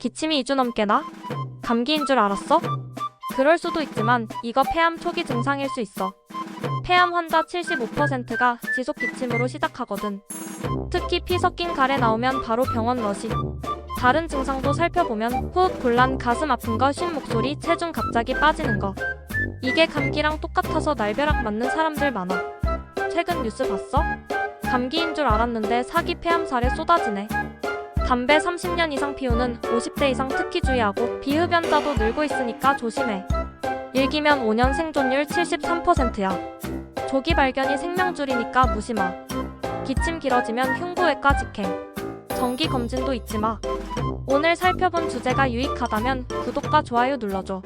기침이 2주 넘게 나? 감기인 줄 알았어? 그럴 수도 있지만 이거 폐암 초기 증상일 수 있어. 폐암 환자 75%가 지속 기침으로 시작하거든. 특히 피 섞인 가래 나오면 바로 병원 러시. 다른 증상도 살펴보면 호흡 곤란, 가슴 아픈 거, 쉰 목소리, 체중 갑자기 빠지는 거. 이게 감기랑 똑같아서 날벼락 맞는 사람들 많아. 최근 뉴스 봤어? 감기인 줄 알았는데 사기 폐암 사례 쏟아지네. 담배 30년 이상 피우는 50대 이상 특히 주의하고, 비흡연자도 늘고 있으니까 조심해. 일기면 5년 생존율 73%야. 조기 발견이 생명줄이니까 무시마. 기침 길어지면 흉부외과 직행. 정기 검진도 잊지마. 오늘 살펴본 주제가 유익하다면 구독과 좋아요 눌러줘.